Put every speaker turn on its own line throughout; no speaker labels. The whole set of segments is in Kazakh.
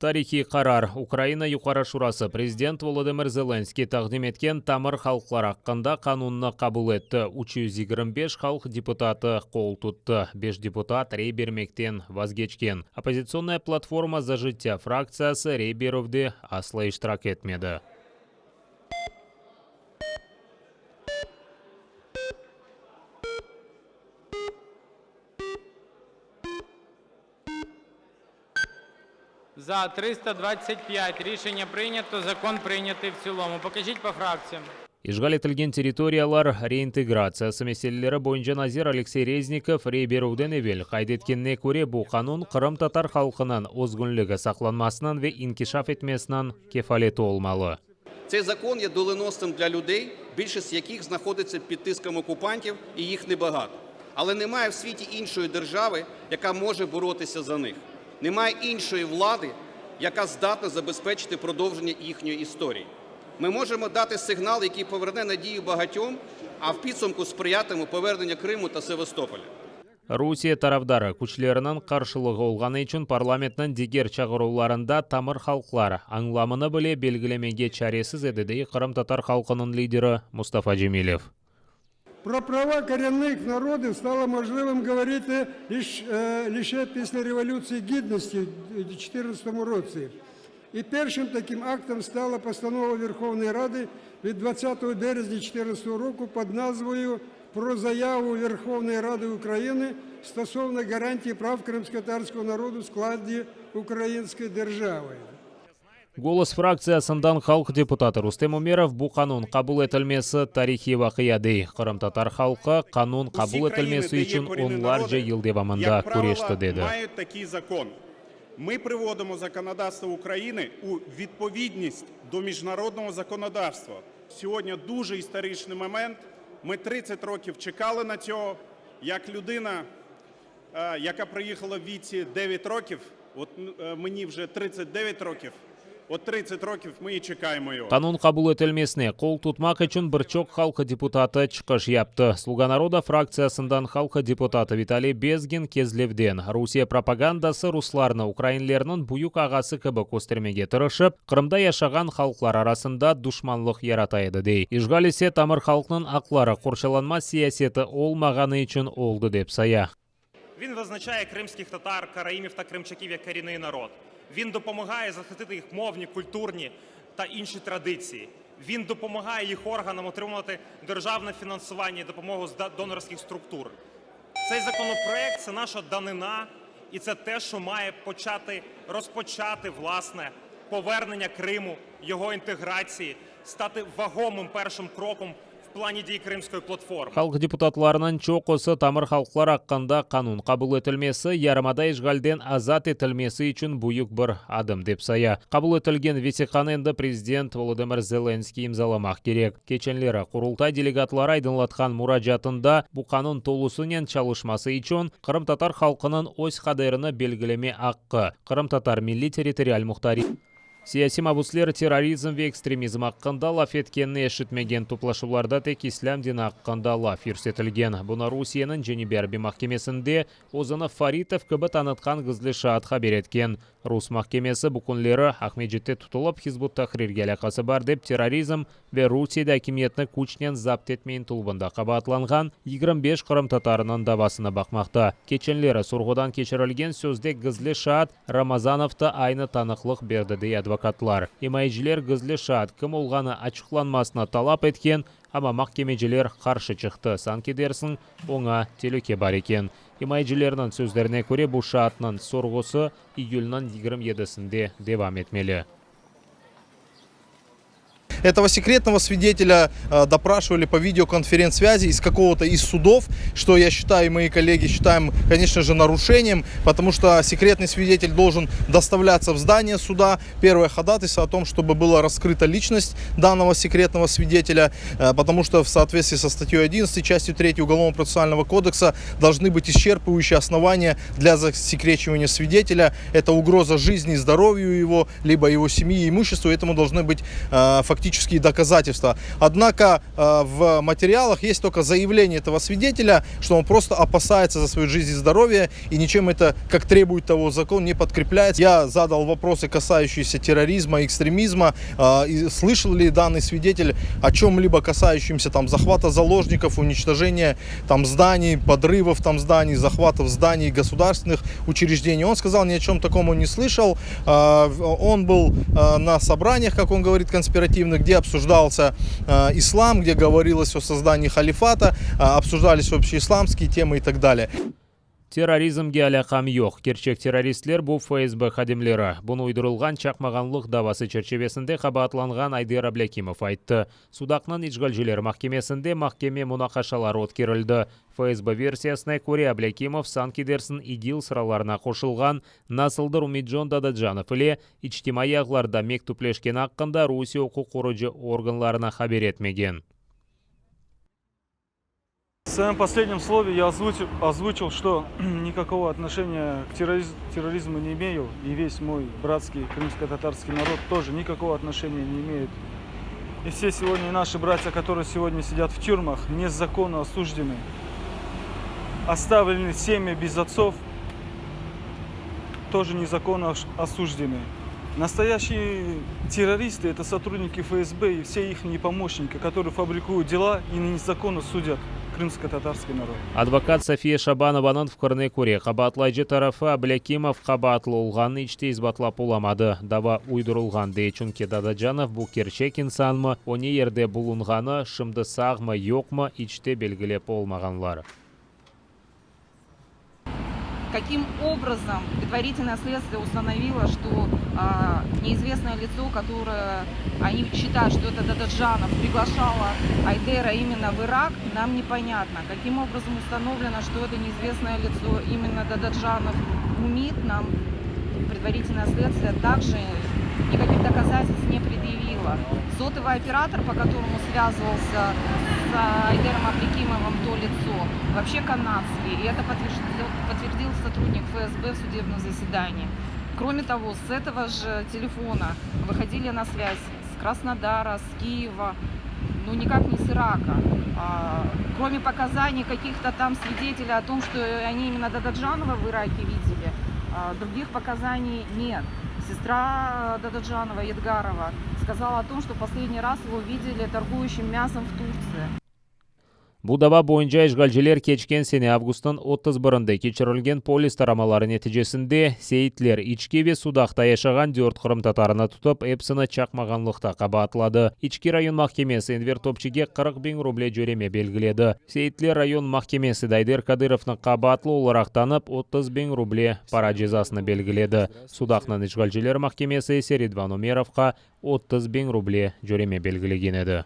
Тарихи қарар. Украина Юқары Шурасы президент Володимир Зеленский тақдим еткен тамыр халықлар аққанда қанунны қабыл етті. 325 халық депутаты қол тұтты. 5 депутат рей бермектен вазгечкен. Оппозиционная платформа «За життя» фракциясы рей беруде асла иштирак етмеді.
За 325 рішення прийнято, закон прийнятий в цілому. Покажіть по фракціям.
Ишгал етілген территориялар реинтеграциясы мәселелері бойынша Назир Алексей Резников рей беруден евел қайдеткенне көре бұл қанун Қырым татар халқынан озгүнлігі сақланмасынан ве инкишаф етмесінен кефалеті олмалы.
Цей закон є доленосним для людей, більшість яких знаходиться під тиском окупантів і їх небагато. Але немає в світі іншої держави, яка може боротися за них. Немає іншої влади, яка здатна забезпечити продовження їхньої історії. Ми можемо дати сигнал, який поверне надію багатьом, а в підсумку сприятиме повернення Криму та Севастополя.
Русия тарафдары күчлерінің қаршылығы олғаны үшін парламентнің дегер чағыруларында тамыр халықлар аңламыны біле белгілемеге чаресіз едідей Қырым татар халқының лидері Мустафа Джемилев.
Про права коренных народов стало можливим говорити лише після Революції Гідності в 2014 році. І першим таким актом стала постанова Верховної Ради від 20 березня 2014 року під назвою «Про заяву Верховної Ради України стосовно гарантії прав кримськотатарського народу в складі Української держави».
Голос фракциясындан халық депутаты Рустем Умеров бұл қанун қабыл етілмесі тарихи вақиядей. Қырым татар халқы қанун қабыл етілмесі үшін онларca yıl devamında күрешті деді.
Мають такий закон. Ми приводимо законодавство України у відповідність до міжнародного законодавства. Сьогодні дуже історичний момент. Ми 30 років чекали на цього. Як людина, яка приїхала в віці 9 років, от мені вже 39 років, от 30 років ми і чекаємо його.
Қанун қабыл етілмесіне қол тұтмақ үшін бірчок халқы депутаты чықыш япты. Слуга народа фракциясындан халқы депутаты Виталий Безгин кезлевден. Русия пропагандасы русларны украинлерінің бұйық ағасы кібі көстермеге тырышып, Қырымда яшаған халықлар арасында душманлық ярата еді дей. Ишгалесе тамыр халқының ақлары қоршаланма сиясеті олмағаны үшін олды деп сая.
Він визначає кримських татар, караїмів та кримчаків як корінний народ. Він допомагає захистити їх мовні, культурні та інші традиції. Він допомагає їх органам отримувати державне фінансування і допомогу з донорських структур. Цей законопроект – це наша данина, і це те, що має розпочати, власне, повернення Криму, його інтеграції, стати вагомим першим кроком в плані дії Кримської платформи.
Халық депутатларының чоқысы тамыр халықлар аққанда қанун қабыл етілмесі, ярымада ишгалден азат етілмесі үшін бұйық бір адым деп сая. Қабыл етілген весеқаны енді президент Володимир Зеленский имзаламақ керек. Кеченлері құрылтай делегатлары айдынлатқан мұражатында бұл қанун толысымен чалышмасы үшін Қырым татар халқының өз қадеріні белгілеме аққы. Қырым татар милли территориаль мұхтари. Сияси мабуслер терроризм ве экстремизм аққында лаф еткеніне ешітмеген туплашуларда тек ислам дені аққында лаф үрсетілген. Бұны Русияның Женеберби махкемесінде Озыны Фаритов кібі танытқан ғызлы шаатқа береткен. Рус махкемесі бұқынлері Ахмеджетте тұтылып Хизбут Тахрирге алақасы бар деп терроризм ве Русияда әкиметні күчнен запт етмейін тұлбында қабатланған 25 Қырым татарының давасына бақмақта. Кеченлері сұрғыдан кешірілген сөздек ғызлы шаат Рамазановты айны танықлық берді дей адвокатлар. Имайжилер ғызлы шаат кім олғаны ачықланмасына талап еткен, ама махкемежілер қаршы чықты. Санкедерсің оңа телеке бар екен. Имайжилерінің сөздеріне көре бұл шаатның сорғысы июльнің 27-сінде девам етмелі.
Этого секретного свидетеля допрашивали по видеоконференц-связи из какого-то из судов, что я считаю, и мои коллеги считаем, конечно же, нарушением, потому что секретный свидетель должен доставляться в здание суда. Первое ходатайство о том, чтобы была раскрыта личность данного секретного свидетеля, потому что в соответствии со статьей 11, частью 3 Уголовно-процессуального кодекса должны быть исчерпывающие основания для засекречивания свидетеля. Это угроза жизни и здоровью его, либо его семьи и имуществу, этому должны быть фактически фактические доказательства. Однако в материалах есть только заявление этого свидетеля, что он просто опасается за свою жизнь и здоровье, и ничем это, как требует того закон, не подкрепляется. Я задал вопросы, касающиеся терроризма, экстремизма. И слышал ли данный свидетель о чем-либо касающемся там захвата заложников, уничтожения там зданий, подрывов там зданий, захватов зданий государственных учреждений. Он сказал, ни о чем таком он не слышал. Он был на собраниях, как он говорит, конспиративных, где обсуждался ислам, где говорилось о создании халифата, обсуждались общеисламские темы и так далее.
Терроризмге алакам yok. Керчек террористлер bu ФСБ хадимлері. Бұны ұйдырылған чақмағанлық давасы черчевесінде қабатланған Айдер Аблякимов айтты. Судақнан ишгалжілер махкемесінде махкеме мұнақашалар өткерілді. ФСБ версиясына көре Аблякимов Санкидерсін ИГИЛ сыраларына қошылған Насылдыр Умиджон Дададжанов иле ичтимай ағларда мектуплешкен аққында Русия оқу қорыжы органларына хабер етмеген.
В своем последнем слове я озвучил, что никакого отношения к терроризму не имею, и весь мой братский крымско-татарский народ тоже никакого отношения не имеет. И все сегодня наши братья, которые сегодня сидят в тюрьмах, незаконно осуждены, оставлены семьи без отцов, тоже незаконно осуждены. Настоящие террористы – это сотрудники ФСБ и все их помощники, которые фабрикуют дела и незаконно судят крымско-татарский народ.
Адвокат София Шабанованың фикіріне көре, қабатлайжы тарафы Аблякимов қабатлы олғаны ичте избатлап оламады. Дава уйдырылған дейчунке Дададжанов бұл керчек инсанмы, оны ерде бұлынғаны шымды сағмы, йоқмы ичте белгілеп олмағанлар.
Каким образом предварительное следствие установило, что неизвестное лицо, которое они считают, что это Дададжанов, приглашало Айдера именно в Ирак, нам непонятно. Каким образом установлено, что это неизвестное лицо именно Дададжанов МИД, нам предварительное следствие также никаких доказательств не предъявило. Сотовый оператор, по которому связывался с Айдером Аблякимовым то лицо, вообще канадский, и это подтвердил сотрудник ФСБ в судебном заседании. Кроме того, с этого же телефона выходили на связь с Краснодара, с Киева, ну никак не с Ирака. Кроме показаний каких-то там свидетелей о том, что они именно Дададжанова в Ираке видели, других показаний нет. Сестра Дададжанова, Едгарова, сказала о том, что последний раз его видели торгующим мясом в Турции.
Будава бойынша ишгалжілер кечкен сене августын 31-ында кечірілген полис тарамалары нәтижесінде сейтлер ичкеве судақта яшаған 4 қырым татарына тұтып, эпсіні чақмағанлықта қабатлады. Ички район махкемесі Энвер Топчиге 40 000 рубле жөреме белгіледі. Сейтлер район махкемесі Дайдер Кадыровны қабатлы оларақтанып 30 000 рубле пара жазасыны белгіледі. Судақнан ишгалжілер махкемесі Серидван Умеровқа 30 000 рубле жөреме белгілеген еді.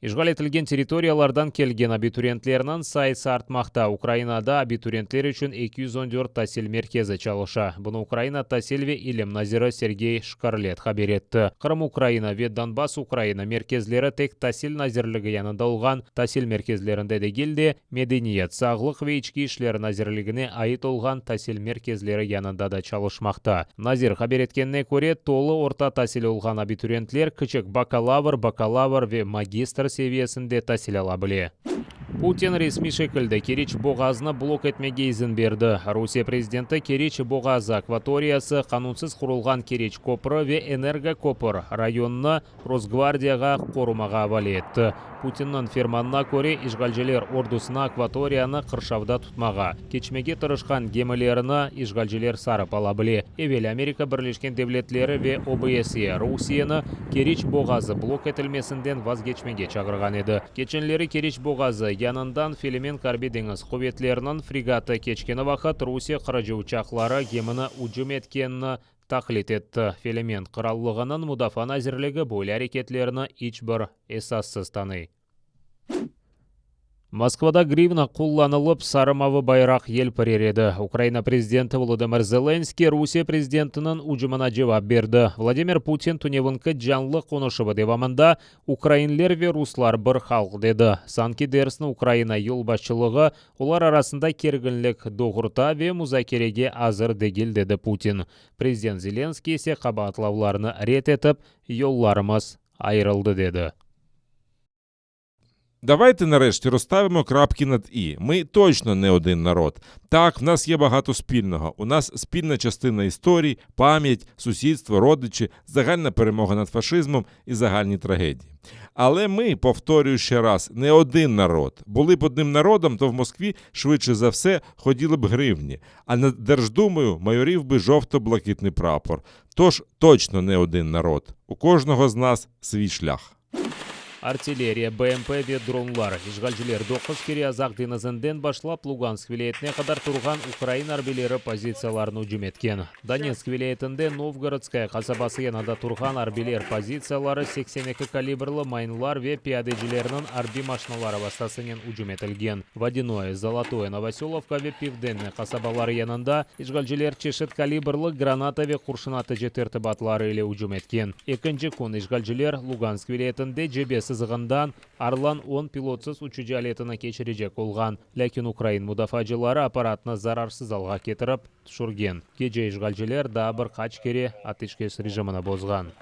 Ишғал етілген территориялардан келген абитуриентлерінің сайысы артмақта. Украинада абитуриентлер үшін 214 тасил меркезі чалыша. Бұны Украина тасилве илім назиры Сергей Шкарлет хабер етті. Қырым Украина ве Донбасс Украина меркезлері тек тасил назирлігі янында олған тасил меркезлерінде де келде, медениет, сағлық ве ички ішлер назирлігіне айыт олған тасил меркезлері янында да чалышмақта. Назир хабер еткеніне көре толы орта тасил олған абитуриентлер кішік бакалавр ве магистр севиясінде тасил ала біле. Путин ресми шекілді Кереч боғазына блок етмеге изін берді. Русия президенті Кереч боғазы акваториясы қанунсыз құрылған Кереч көпірі ве энерго көпір районына Росгвардияға қорумаға авали етті. Путиннің ферманына көре ишгалжелер ордусына акваторияны қыршавда тұтмаға. Кечмеге тұрышқан гемелеріні ишгалжелер сарып ала біле. Евел Америка Бірлешкен Девлетлері ве ОБСЕ Русияны Кереч боғазы блок етілмесінден вазгечмеге чағырған еді. Кеченлері Кереч боғазы янындан Филимен Карби деңіз құветлерінің фрегаты кечкені вақыт Русия қырыжы учақлары геміні ұжым еткеніні тақлит етті. Филимен қыраллығының мұдафан әзірлігі бойлы әрекетлеріні ичбір эсассыз таны. Москвада гривна қолланылып, сарымавы байрақ ел перереді. Украина президенті Володимир Зеленский Русия президентінің ұжымына жауап берді. Владимир Путин түневінкі жанлы қонышыбы девамында украинлер ве руслар бір халық деді. Санкт-Петербургтың Украина ел басшылығы олар арасында кергінлік доғырта ве музакереге азыр дегел деді Путин. Президент Зеленский есе қабатлауларыны рет етіп, елларымыз айырылды деді.
Давайте нарешті розставимо крапки над «і». Ми точно не один народ. Так, в нас є багато спільного. У нас спільна частина історії, пам'ять, сусідство, родичі, загальна перемога над фашизмом і загальні трагедії. Але ми, повторюю ще раз, не один народ. Були б одним народом, то в Москві швидше за все ходіли б гривні, а над Держдумою майорів би жовто-блакитний прапор. Тож точно не один народ. У кожного з нас свій шлях.
Артиллерия, БМП ве дронлар. Ишгалжилер 9 кере азақ денізінден башлап Луганск вилаетіне қадар тұрған Украина арбелері позицияларын үжім еткен. Донецк вилаетінде Новгородская қасабасы янада тұрған арбелер позициялары 82 калибрлы майнлар ве пиядежілерінің арби машиналары бастасымен үжім етілген. Водяное, Золотое, Новоселовка ве Пивденне қасабалары янында ишгалжилер чешет калибрлы граната ве құршынаты жетерті батлары еле үжім еткен. Екінші күн ишгалжилер Луганск вилаетінде жебес сызығындан Арлан 10 пилотсыз учу алетіні кешірежек олған. Ләкин Украин мұдафачылары аппаратны зарарсыз алға кетіріп түшірген. Кеже ишгалжилер да бір қач кере атышкес режиміні бозған.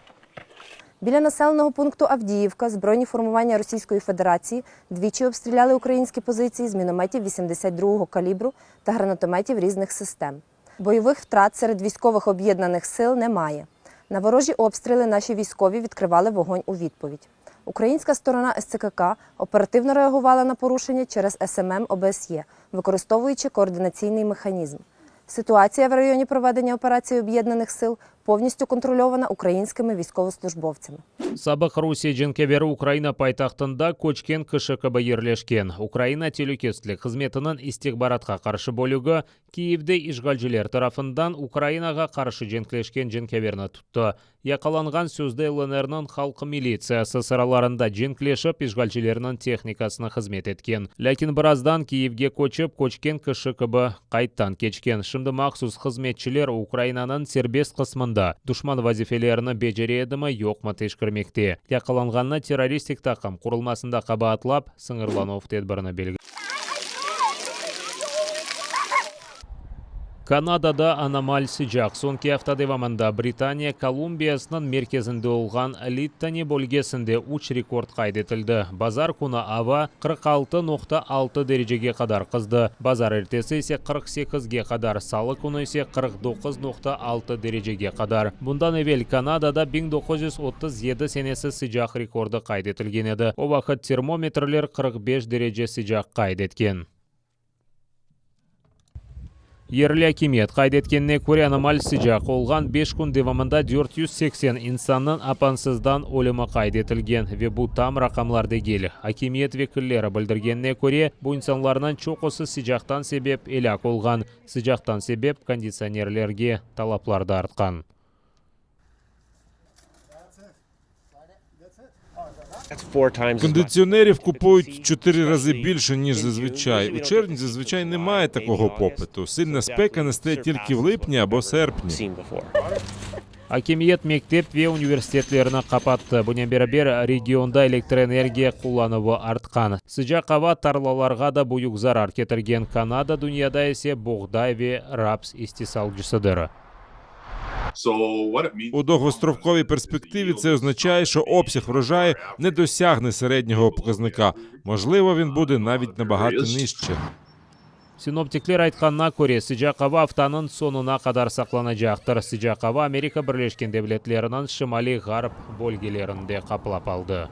Біля населеного пункту Авдіївка збройні формування Російської Федерації двічі обстріляли українські позиції з мінометів 82-го калібру та гранатометів різних систем. Бойових втрат серед військових об'єднаних сил немає. На ворожі обстріли наші військові відкривали вогонь у відповідь. Українська сторона СЦКК оперативно реагувала на порушення через СММ ОБСЄ, використовуючи координаційний механізм. Ситуація в районі проведення операції об'єднаних сил повністю контрольована українськими військовослужбовцями.
Сабық Русия женкебері Украина пайтақтында көчкен КШКБ ерлешкен. Украина телекөстілік қызметінің истихбаратқа қаршы бөлігі Киевде ишгалжилер тарафындан Украинаға қаршы женклешкен женкеберні тұтты. Яқаланған сөзді ЛНРның халқы милициясы сыраларында женклешіп ишгалжилерінің техникасына қызмет еткен. Ләкин біраздан Киевге көчкен КШКБ қайттан кечкен. Шымды мақсус қызметчілер Украинаның сербест қысмында душман вазифелеріні бежередімі yoqмы тешкірмекте. Яқаланғанына террористик тақым құрылмасында қабатлап сыңырлану тедбіріні белгі. Канадада аномаль sıcak. Sonki hafta devamında Britaniya Kolumbiyasının merkezinde olgan Littani bölgesinde uç rekord kaydetildi. Bazar kunu hava 46.6 derecege kadar kızdı. Bazar ertesi ise 48'ge kadar, salı kunu ise 49.6 derecege kadar. Bundan evvel Kanadada 1937 senesi sıcak rekordu kaydetilgen edi. O vakit termometrler 45 derece sıcak kaydetken. Yerli hakimiyet qaydetkenine ko'ra anomal sıcak olgan 5 kun devamında 480 insanın apansızdan o'limi qayd etilgan ve bu tam raqamlar degil. Hakimiyet vekilleri bildirgenine ko'ra bu insanlardan cho'qisi sıcaktan sebep elak olgan. Sıcaktan sebep konditsionerlerge talaplar da artgan.
Кондиціонерів купують 4 рази більше, ніж зазвичай. У червні зазвичай немає такого попиту. Сильна спека настає тільки в липні або серпні.
Hakimiyet mектеп ve universitetlerini kapattı. Bundan beraber regionda elektroenergiya kullanımı artkan. Sıcak hava tarlalarga da buyuk zarar ketirgen. Kanada dünyada ise buğday ve raps istisalcısıdır.
У довгостроковій перспективі це означає, що обсяг врожаю не досягне середнього показника. Можливо, він буде навіть набагато нижче.
Sinoptikler aytkanına ko'ra, sıcak hava haftanın sonuna kadar saqlanacaktır. Sıcak hava Amerika Birleşken Devletleri'nin şimali garp bölgelerinde kaplap aldı.